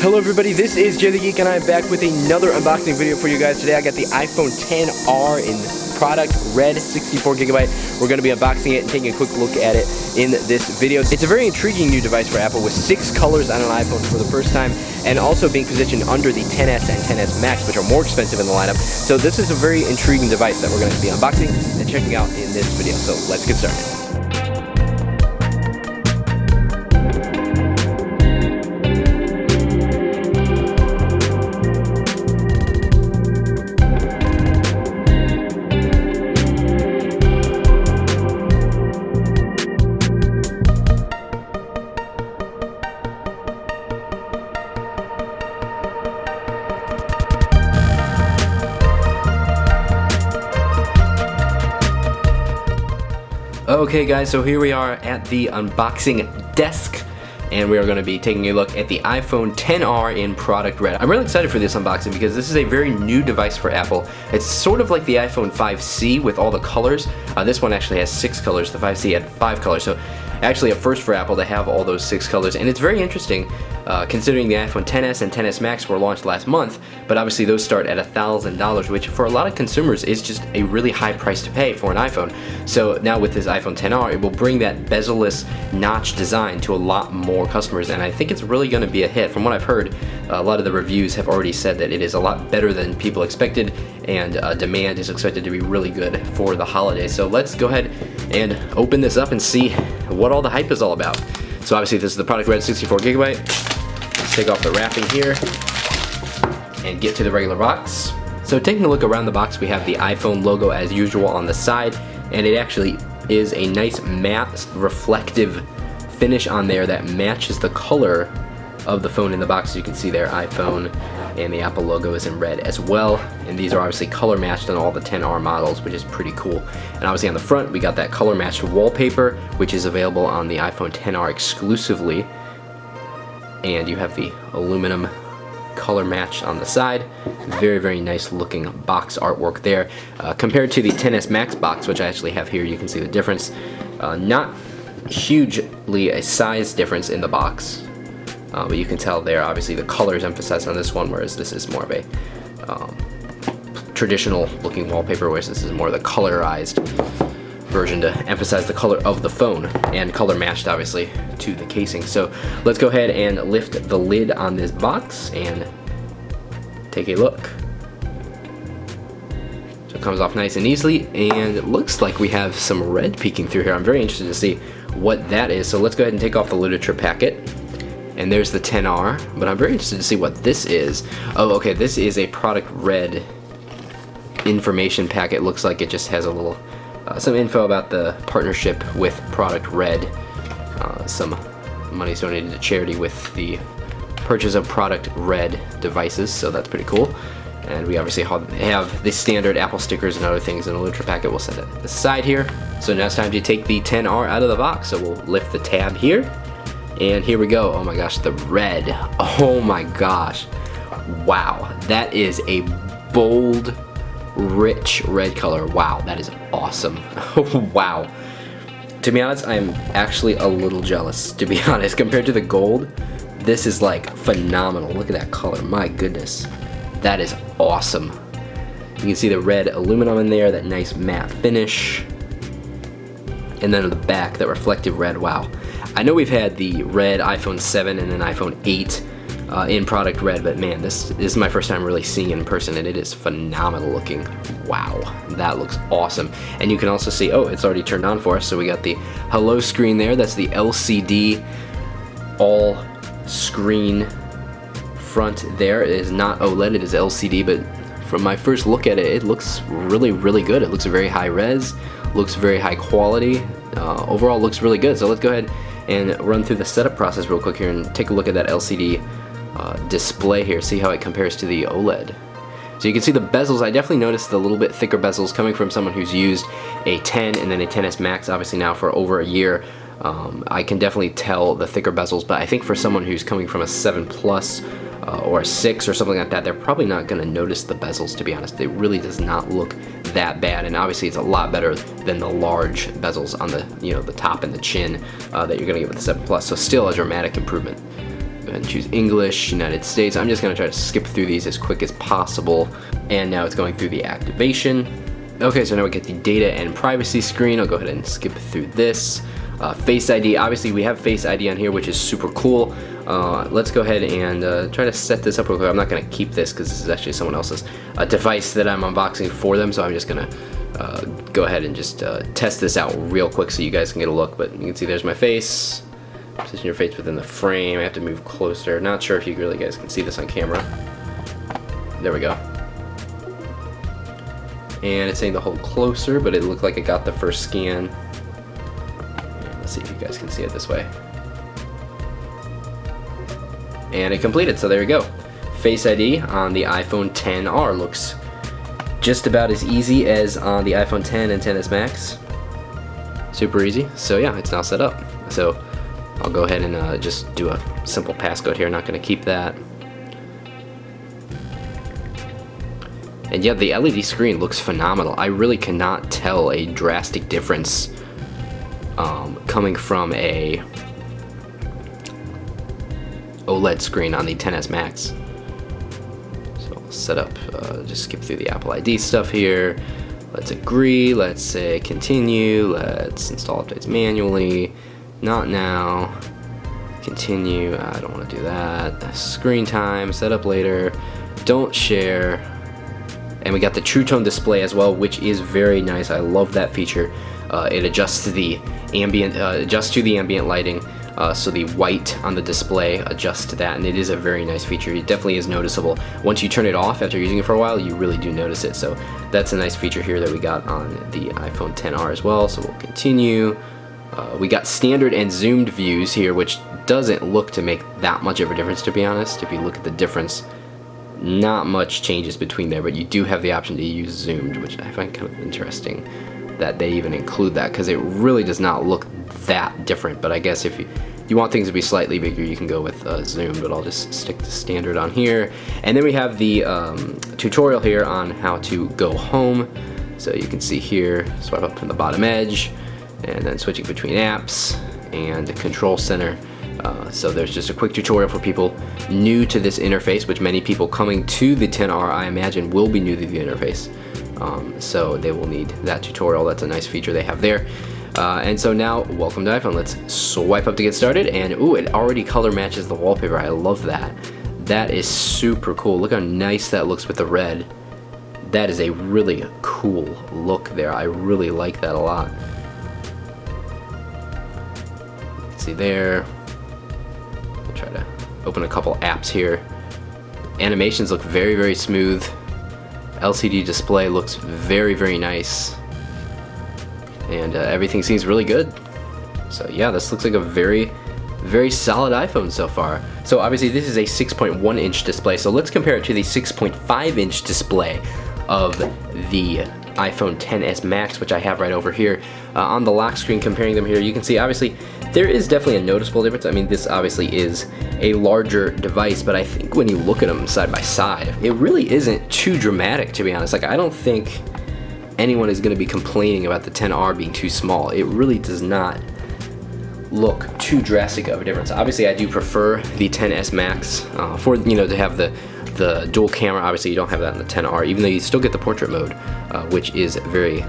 Hello everybody, this is Jay the Geek and I'm back with another unboxing video for you guys. Today I got the iPhone XR in product red, 64GB. We're going to be unboxing it and taking a quick look at it in this video. It's a very intriguing new device for Apple with 6 colors on an iPhone for the first time, and also being positioned under the XS and XS Max, which are more expensive in the lineup. So this is a very intriguing device that we're going to be unboxing and checking out in this video. So let's get started. Okay guys, so here we are at the unboxing desk, and we are going to be taking a look at the iPhone XR in product red. I'm really excited for this unboxing because this is a very new device for Apple. It's sort of like the iPhone 5C with all the colors. This one actually has 6 colors, the 5C had 5 colors, so actually a first for Apple to have all those 6 colors, and it's very interesting considering the iPhone XS and XS Max were launched last month, but obviously those start at $1,000, which for a lot of consumers is just a really high price to pay for an iPhone. So now with this iPhone XR, it will bring that bezel-less notch design to a lot more customers, and I think it's really going to be a hit. From what I've heard, a lot of the reviews have already said that it is a lot better than people expected, and demand is expected to be really good for the holidays. So let's go ahead and open this up and see what all the hype is all about. So obviously this is the product red, 64GB. Let's take off the wrapping here and get to the regular box. So taking a look around the box, we have the iPhone logo as usual on the side, and it actually is a nice matte reflective finish on there that matches the color of the phone in the box. As you can see there, iPhone, and the Apple logo is in red as well, and these are obviously color matched on all the XR models, which is pretty cool. And obviously on the front we got that color matched wallpaper, which is available on the iPhone XR exclusively, and you have the aluminum color match on the side. Very nice looking box artwork there. Compared to the XS Max box, which I actually have here, you can see the difference. Not hugely a size difference in the box, but you can tell there obviously the color is emphasized on this one, whereas this is more of a traditional looking wallpaper, whereas this is more the colorized version to emphasize the color of the phone, and color matched obviously to the casing. So let's go ahead and lift the lid on this box and take a look. So it comes off nice and easily, and it looks like we have some red peeking through here. I'm very interested to see what that is. So let's go ahead and take off the literature packet. And there's the XR, but I'm very interested to see what this is. Oh, okay, this is a product red information packet. Looks like it just has a little, some info about the partnership with Product Red. Some money donated to charity with the purchase of Product Red devices, so that's pretty cool. And we obviously have the standard Apple stickers and other things in a literature packet. We'll set it aside here. So now it's time to take the XR out of the box. So we'll lift the tab here. And here we go. Oh my gosh, the red. Oh my gosh. Wow. That is a bold, rich red color. Wow, that is awesome. Wow. To be honest, I'm actually a little jealous, to be honest. Compared to the gold, this is like phenomenal. Look at that color. My goodness. That is awesome. You can see the red aluminum in there, that nice matte finish. And then on the back, that reflective red. Wow. I know we've had the red iPhone 7 and then iPhone 8 in product red, but man, this is my first time really seeing it in person, and it is phenomenal looking. Wow, that looks awesome. And you can also see, oh, it's already turned on for us, so we got the hello screen there. That's the LCD all screen front there. It is not OLED, it is LCD, but from my first look at it, it looks really good. It looks very high res, looks very high quality. Overall looks really good. So let's go ahead and run through the setup process real quick here and take a look at that LCD display here, see how it compares to the OLED. So you can see the bezels. I definitely noticed the little bit thicker bezels coming from someone who's used a 10 and then a XS Max obviously now for over a year. I can definitely tell the thicker bezels, but I think for someone who's coming from a 7 Plus or a 6 or something like that, they're probably not going to notice the bezels, to be honest. It really does not look that bad, and obviously it's a lot better than the large bezels on the, the top and the chin that you're going to get with the 7 Plus, so still a dramatic improvement. Go ahead and choose English, United States. I'm just gonna try to skip through these as quick as possible. And now it's going through the activation. Okay, so now we get the data and privacy screen. I'll go ahead and skip through this. Face ID, obviously we have Face ID on here, which is super cool. Let's go ahead and try to set this up real quick. I'm not gonna keep this because this is actually someone else's device that I'm unboxing for them, so I'm just gonna go ahead and just test this out real quick so you guys can get a look. But you can see there's my face. Position your face within the frame. I have to move closer. Not sure if you really guys can see this on camera. There we go. And it's saying to hold closer, but it looked like it got the first scan. Let's see if you guys can see it this way. And it completed, so there you go. Face ID on the iPhone XR looks just about as easy as on the iPhone X and XS Max. Super easy. So yeah, it's now set up. So I'll go ahead and just do a simple passcode here. Not going to keep that. And yeah, the LED screen looks phenomenal. I really cannot tell a drastic difference coming from a OLED screen on the XS Max. So I'll set up, just skip through the Apple ID stuff here. Let's agree, let's say continue, let's install updates manually. Not now. Continue. I don't want to do that. Screen time. Set up later. Don't share. And we got the True Tone display as well, which is very nice. I love that feature. It adjusts to the ambient lighting, so the white on the display adjusts to that, and it is a very nice feature. It definitely is noticeable. Once you turn it off after using it for a while, you really do notice it. So that's a nice feature here that we got on the iPhone XR as well. So we'll continue. We got standard and zoomed views here, which doesn't look to make that much of a difference, to be honest. If you look at the difference, not much changes between there, but you do have the option to use zoomed, which I find kind of interesting that they even include that, because it really does not look that different. But I guess if you want things to be slightly bigger, you can go with zoom, but I'll just stick to standard on here. And then we have the tutorial here on how to go home. So you can see here, swipe up from the bottom edge, and then switching between apps and the control center. So there's just a quick tutorial for people new to this interface, which many people coming to the XR, I imagine, will be new to the interface. So they will need that tutorial. That's a nice feature they have there. And so now, welcome to iPhone. Let's swipe up to get started, and ooh, it already color matches the wallpaper. I love that. That is super cool. Look how nice that looks with the red. That is a really cool look there. I really like that a lot. See there. We'll try to open a couple apps here. Animations look very, very smooth. LCD display looks very, very nice. And everything seems really good. So yeah, this looks like a very, very solid iPhone so far. So obviously this is a 6.1 inch display, so let's compare it to the 6.5 inch display of the iPhone XS Max, which I have right over here. On the lock screen, comparing them here, you can see obviously there is definitely a noticeable difference. I mean, this obviously is a larger device, but I think when you look at them side by side, it really isn't too dramatic, to be honest. Like, I don't think anyone is going to be complaining about the XR being too small. It really does not look too drastic of a difference. Obviously, I do prefer the XS Max for, you know, to have the dual camera. Obviously, you don't have that in the XR, even though you still get the portrait mode, which is very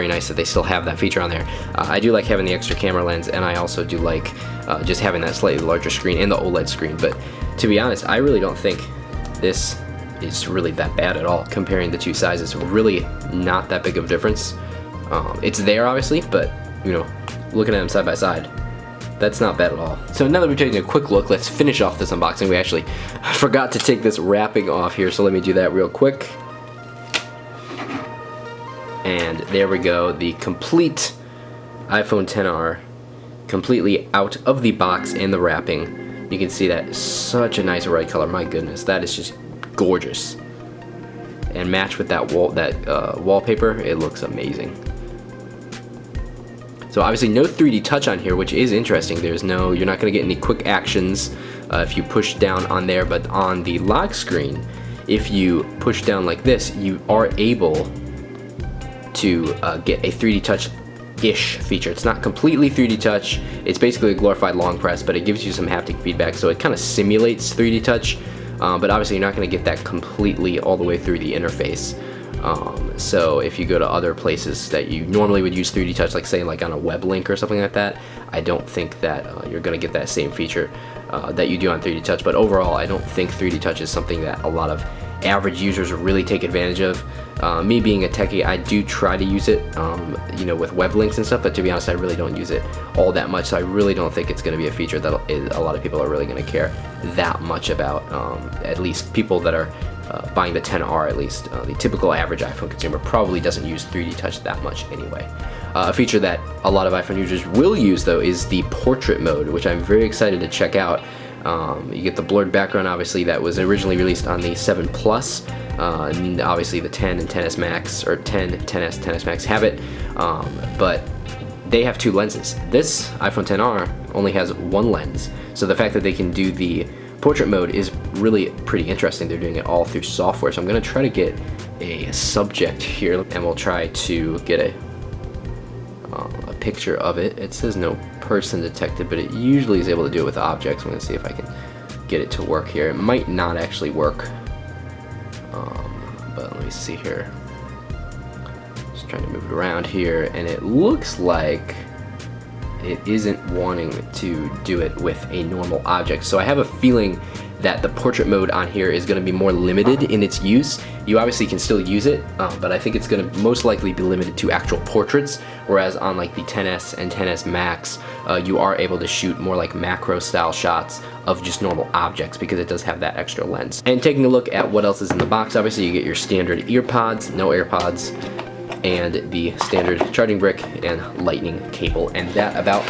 nice that they still have that feature on there. I do like having the extra camera lens, and I also do like just having that slightly larger screen and the OLED screen. But to be honest, I really don't think this is really that bad at all. Comparing the two sizes, really not that big of a difference. It's there obviously, but you know, looking at them side by side, that's not bad at all. So now that we're taking a quick look, let's finish off this unboxing. We actually forgot to take this wrapping off here, so let me do that real quick. And there we go, the complete iPhone XR, completely out of the box and the wrapping. You can see that, such a nice red color. My goodness, that is just gorgeous. And matched with that wallpaper, it looks amazing. So obviously no 3D touch on here, which is interesting. You're not going to get any quick actions if you push down on there, but on the lock screen, if you push down like this, you are able to get a 3D touch ish feature. It's not completely 3D touch. It's basically a glorified long press, but it gives you some haptic feedback, so it kind of simulates 3D touch, but obviously you're not going to get that completely all the way through the interface. So if you go to other places that you normally would use 3D touch, like say like on a web link or something like that, I don't think that you're going to get that same feature that you do on 3D touch. But overall, I don't think 3D touch is something that a lot of average users really take advantage of. Me being a techie, I do try to use it, you know, with web links and stuff, but to be honest, I really don't use it all that much, so I really don't think it's going to be a feature that a lot of people are really going to care that much about, at least people that are buying the XR, at least. The typical average iPhone consumer probably doesn't use 3D touch that much anyway. A feature that a lot of iPhone users will use, though, is the portrait mode, which I'm very excited to check out. You get the blurred background, obviously, that was originally released on the 7 Plus, and obviously the 10 and 10s Max, or 10, 10s, 10s Max have it, but they have two lenses. This iPhone XR only has one lens, so the fact that they can do the portrait mode is really pretty interesting. They're doing it all through software, so I'm going to try to get a subject here, and we'll try to get a picture of it. It says no person detected, but it usually is able to do it with objects. I'm going to see if I can get it to work here. It might not actually work, but let me see here. Just trying to move it around here, and it looks like it isn't wanting to do it with a normal object. So I have a feeling that the portrait mode on here is going to be more limited in its use. You obviously can still use it, but I think it's going to most likely be limited to actual portraits, whereas on like the 10s and 10s Max, you are able to shoot more like macro style shots of just normal objects because it does have that extra lens. And taking a look at what else is in the box, obviously you get your standard ear pods, no AirPods, and the standard charging brick and lightning cable, and that about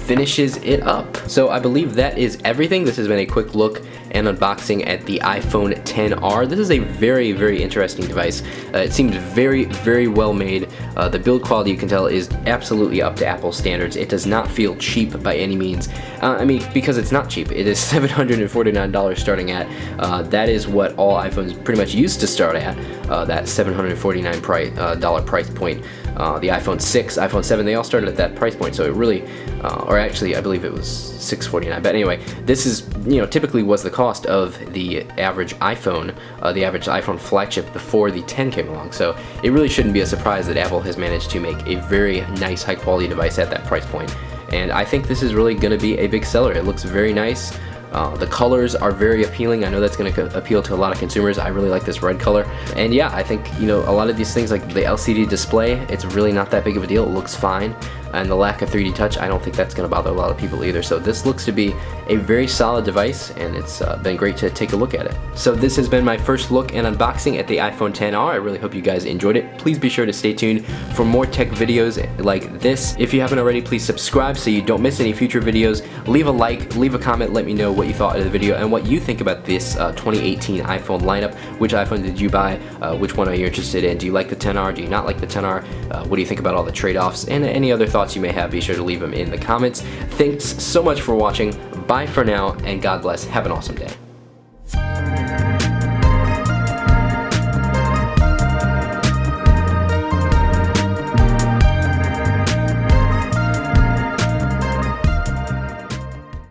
finishes it up. So I believe that is everything. This has been a quick look and unboxing at the iPhone XR. This is a very, very interesting device. It seems very, very well made. The build quality, you can tell, is absolutely up to Apple standards. It does not feel cheap by any means. I mean, because it's not cheap. It is $749 starting at. That is what all iPhones pretty much used to start at, that $749 price point. The iPhone 6, iPhone 7, they all started at that price point, so it really, or actually I believe it was $649, but anyway, this is, you know, typically was the cost of the average iPhone, the average iPhone flagship before the 10 came along, so it really shouldn't be a surprise that Apple has managed to make a very nice, high quality device at that price point, and I think this is really going to be a big seller. It looks very nice. The colors are very appealing. I know that's going to appeal to a lot of consumers. I really like this red color. And yeah, I think, you know, a lot of these things like the LCD display, it's really not that big of a deal. It looks fine. And the lack of 3D touch, I don't think that's going to bother a lot of people either. So this looks to be a very solid device, and it's been great to take a look at it. So this has been my first look and unboxing at the iPhone XR. I really hope you guys enjoyed it. Please be sure to stay tuned for more tech videos like this. If you haven't already, please subscribe so you don't miss any future videos. Leave a like, leave a comment, let me know what you thought of the video and what you think about this 2018 iPhone lineup. Which iPhone did you buy? Which one are you interested in? Do you like the XR? Do you not like the XR? What do you think about all the trade-offs? And any other thoughts you may have, be sure to leave them in the comments. Thanks so much for watching. Bye for now, and God bless. Have an awesome day.